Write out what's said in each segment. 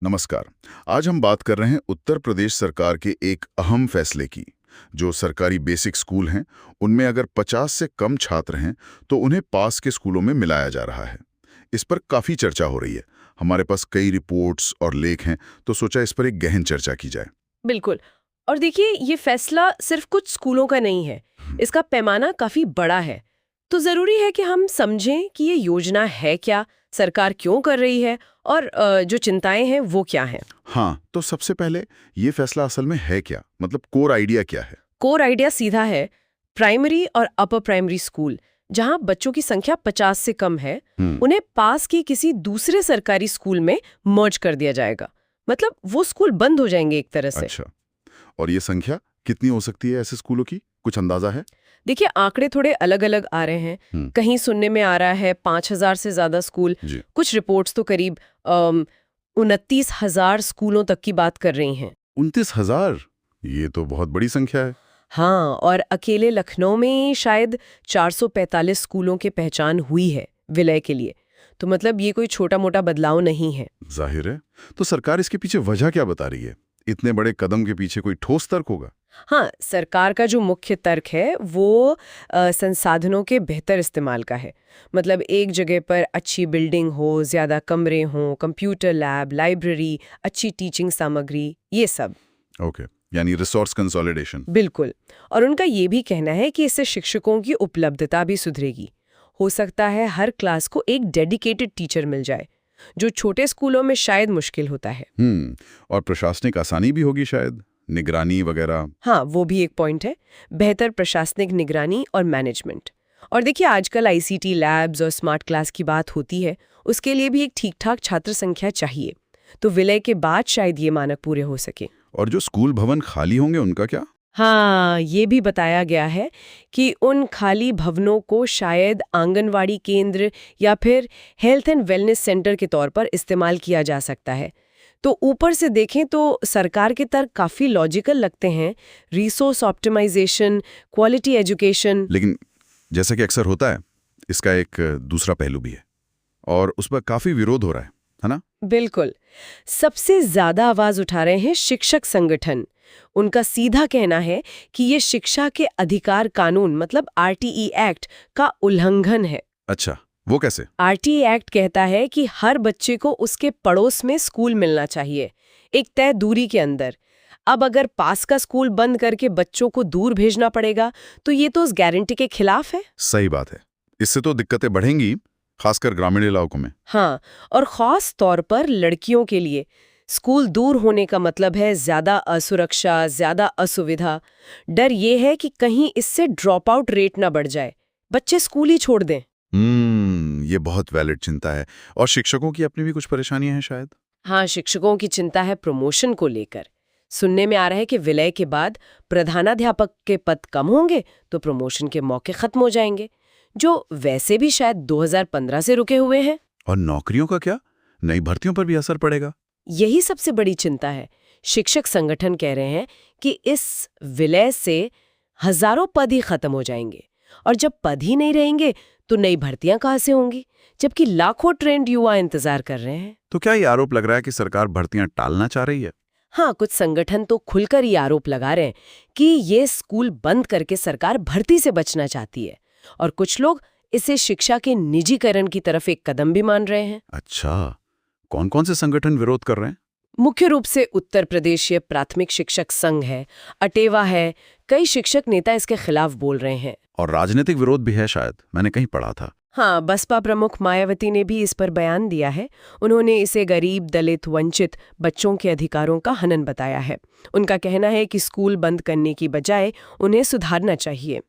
नमस्कार। आज हम बात कर रहे हैं उत्तर प्रदेश सरकार के एक अहम फैसले की। जो सरकारी बेसिक स्कूल हैं, उनमें अगर 50 से कम छात्र हैं तो उन्हें पास के स्कूलों में मिलाया जा रहा है। इस पर काफ़ी चर्चा हो रही है। हमारे पास कई रिपोर्ट्स और लेख हैं, तो सोचा इस पर एक गहन चर्चा की जाए। बिल्कुल। और देखिए, ये फैसला सिर्फ कुछ स्कूलों का नहीं है, इसका पैमाना काफी बड़ा है। तो जरूरी है कि हम समझें कि ये योजना है क्या, सरकार क्यों कर रही है और जो चिंताएं हैं वो क्या हैं। हाँ, तो सबसे पहले ये फैसला असल में है क्या, मतलब कोर आइडिया क्या है? कोर आइडिया सीधा है, प्राइमरी और अपर प्राइमरी स्कूल जहां बच्चों की संख्या 50 से कम है, उन्हें पास की किसी दूसरे सरकारी स्कूल में मर्ज कर दिया जाएगा। मतलब वो स्कूल बंद हो जाएंगे एक तरह से। अच्छा, और ये संख्या कितनी हो सकती है ऐसे स्कूलों की, कुछ अंदाजा है? देखिए, आंकड़े थोड़े अलग अलग आ रहे हैं। कहीं सुनने में आ रहा है 5,000 से ज्यादा स्कूल, कुछ रिपोर्ट्स तो करीब 29,000 स्कूलों तक की बात कर रही हैं। 29,000? ये तो बहुत बड़ी संख्या है। हाँ, और अकेले लखनऊ में शायद 445 स्कूलों की पहचान हुई है विलय के लिए। तो मतलब ये कोई छोटा मोटा बदलाव नहीं है। जाहिर है। तो सरकार इसके पीछे वजह क्या बता रही है? इतने बड़े कदम के पीछे कोई ठोस तर्क होगा? हाँ, सरकार का जो मुख्य तर्क है वो संसाधनों के बेहतर इस्तेमाल का है। मतलब एक जगह पर अच्छी बिल्डिंग हो, ज्यादा कमरे हों, कंप्यूटर लैब, लाइब्रेरी, अच्छी टीचिंग सामग्री, ये सब। ओके, यानी रिसोर्स कंसोलिडेशन। बिल्कुल। और उनका ये भी कहना है कि इससे शिक्षकों की उपलब्धता भी सुधरेगी। हो सकता है हर क्लास को एक डेडिकेटेड टीचर मिल जाए, जो छोटे स्कूलों में शायद मुश्किल होता है। और प्रशासनिक आसानी भी होगी शायद, निगरानी वगैरह। हाँ, वो भी एक पॉइंट है, बेहतर प्रशासनिक निगरानी और मैनेजमेंट। और देखिए, आजकल आईसीटी लैब्स और स्मार्ट क्लास की बात होती है, उसके लिए भी एक ठीक-ठाक छात्र संख्या चाहिए। तो विलय के बाद शायद ये मानक पूरे हो सके। और जो स्कूल भवन खाली होंगे उनका क्या? हाँ, ये भी बताया गया है कि उन खाली भवनों को शायद आंगनवाड़ी केंद्र या फिर हेल्थ एंड वेलनेस सेंटर के तौर पर इस्तेमाल किया जा सकता है। तो ऊपर से देखें तो सरकार के तर्क काफी लॉजिकल लगते हैं, रिसोर्स ऑप्टिमाइजेशन, क्वालिटी एजुकेशन। लेकिन जैसा कि अक्सर होता है, इसका एक दूसरा पहलू भी है और उस पर काफी विरोध हो रहा है ना? बिल्कुल। सबसे ज्यादा आवाज उठा रहे हैं शिक्षक संगठन। उनका सीधा कहना है कि ये शिक्षा के अधिकार कानून मतलब आरटीई एक्ट का उल्लंघन है। अच्छा, वो कैसे? आरटीई एक्ट कहता है कि हर बच्चे को उसके पड़ोस में स्कूल मिलना चाहिए, एक तय दूरी के अंदर। अब अगर पास का स्कूल बंद करके बच्चों को दूर भेजना पड़ेगा, तो ये तो उस गारंटी के खिलाफ है। सही बात है। इससे तो दिक्कतें बढ़ेंगी, खासकर ग्रामीण इलाकों में। हाँ, और खास तौर पर लड़कियों के लिए स्कूल दूर होने का मतलब है ज्यादा असुरक्षा, ज्यादा असुविधा। डर ये है कि कहीं इससे ड्रॉप आउट रेट ना बढ़ जाए, बच्चे स्कूल ही छोड़ दें। ये बहुत वैलिड चिंता है। और शिक्षकों की अपनी भी कुछ परेशानियां हैं शायद। हाँ, शिक्षकों की चिंता है प्रमोशन को लेकर। सुनने में आ रहा है कि विलय के बाद प्रधानाध्यापक के पद कम होंगे तो प्रमोशन के मौके खत्म हो जाएंगे, जो वैसे भी शायद 2015 से रुके हुए हैं। और नौकरियों का क्या? नई भर्तियों पर भी असर पड़ेगा? यही सबसे बड़ी चिंता है। शिक्षक संगठन कह रहे हैं कि इस विलय से हजारों पद ही खत्म हो जाएंगे, और जब पद ही नहीं रहेंगे तो नई भर्तियां कहां से होंगी, जबकि लाखों ट्रेंड युवा इंतजार कर रहे हैं। तो क्या ये आरोप लग रहा है कि सरकार भर्तियां टालना चाह रही है? हाँ, कुछ संगठन तो खुलकर ये आरोप लगा रहे हैं कि ये स्कूल बंद करके सरकार भर्ती से बचना चाहती है, और कुछ लोग इसे शिक्षा के निजीकरण की तरफ एक कदम भी मान रहे हैं। अच्छा, कौन कौन से संगठन विरोध कर रहे हैं? मुख्य रूप से उत्तर प्रदेशीय प्राथमिक शिक्षक संघ है, अटेवा है, कई शिक्षक नेता इसके खिलाफ बोल रहे हैं। और राजनीतिक विरोध भी है शायद, मैंने कहीं पढ़ा था। हाँ, बसपा प्रमुख मायावती ने भी इस पर बयान दिया है। उन्होंने इसे गरीब, दलित, वंचित बच्चों के अधिकारों का हनन बताया है। उनका कहना है कि स्कूल बंद करने की बजाय उन्हें सुधारना चाहिए।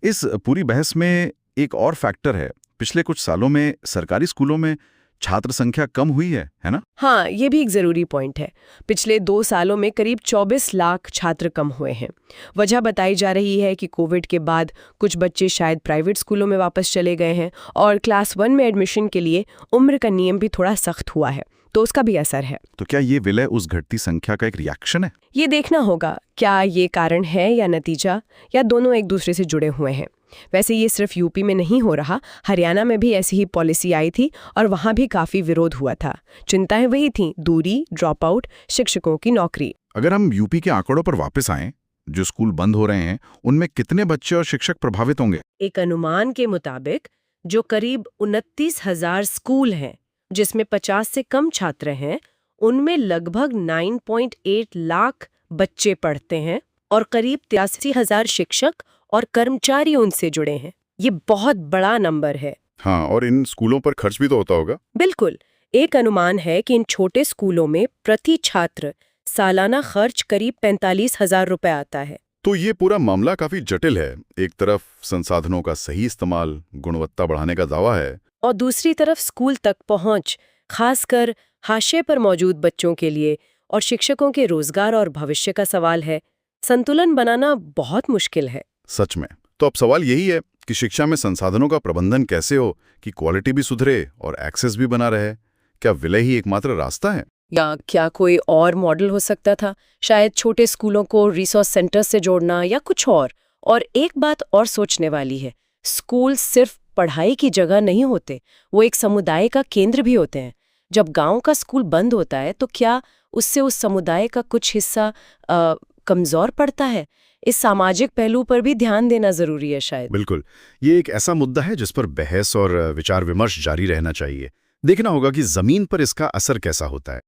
इस पूरी बहस में एक और फैक्टर है, पिछले कुछ सालों में सरकारी स्कूलों में छात्र संख्या कम हुई है ना? हाँ, ये भी एक जरूरी पॉइंट है। पिछले 2 सालों में करीब 24 लाख छात्र कम हुए हैं। वजह बताई जा रही है कि कोविड के बाद कुछ बच्चे शायद प्राइवेट स्कूलों में वापस चले गए हैं, और क्लास 1 में एडमिशन के लिए उम्र का नियम भी थोड़ा सख्त हुआ है, तो उसका भी असर है। तो क्या ये विलय उस घटती संख्या का एक रिएक्शन है? ये देखना होगा क्या ये कारण है या नतीजा, या दोनों एक दूसरे से जुड़े हुए हैं। वैसे ये सिर्फ यूपी में नहीं हो रहा, हरियाणा में भी ऐसी ही पॉलिसी आई थी और वहाँ भी काफ़ी विरोध हुआ था। चिंताएं वही थीं, दूरी, ड्रॉप आउट, शिक्षकों की नौकरी। अगर हम यूपी के आंकड़ों पर वापस आएं, जो स्कूल बंद हो रहे हैं उनमें कितने बच्चे और शिक्षक प्रभावित होंगे? एक अनुमान के मुताबिक जो करीब 29,000 स्कूल हैं, जिसमें 50 से कम छात्र हैं, उनमें लगभग 9.8 लाख बच्चे पढ़ते हैं और करीब 83,000 शिक्षक और कर्मचारी उनसे जुड़े हैं। ये बहुत बड़ा नंबर है। हाँ, और इन स्कूलों पर खर्च भी तो होता होगा। बिल्कुल। एक अनुमान है कि इन छोटे स्कूलों में प्रति छात्र सालाना खर्च करीब 45,000 रुपए आता है। तो ये पूरा मामला काफी जटिल है। एक तरफ संसाधनों का सही इस्तेमाल, गुणवत्ता बढ़ाने का दावा है, और दूसरी तरफ स्कूल तक पहुंच, खासकर हाशिए पर मौजूद बच्चों के लिए, और शिक्षकों के रोजगार और भविष्य का सवाल है। संतुलन बनाना बहुत मुश्किल है। सच में। तो अब सवाल यही है कि शिक्षा में संसाधनों का प्रबंधन कैसे हो कि क्वालिटी भी सुधरे और एक्सेस भी बना रहे। क्या विलय ही एकमात्र रास्ता है? या क्या कोई और मॉडल हो सकता था? शायद छोटे स्कूलों को रिसोर्स सेंटर से जोड़ना या कुछ और। और एक बात और सोचने वाली है, स्कूल सिर्फ पढ़ाई की जगह नहीं होते, वो एक समुदाय का केंद्र भी होते हैं। जब गांव का स्कूल बंद होता है तो क्या उससे उस समुदाय का कुछ हिस्सा कमजोर पड़ता है? इस सामाजिक पहलू पर भी ध्यान देना जरूरी है शायद। बिल्कुल। ये एक ऐसा मुद्दा है जिस पर बहस और विचार विमर्श जारी रहना चाहिए। देखना होगा कि जमीन पर इसका असर कैसा होता है।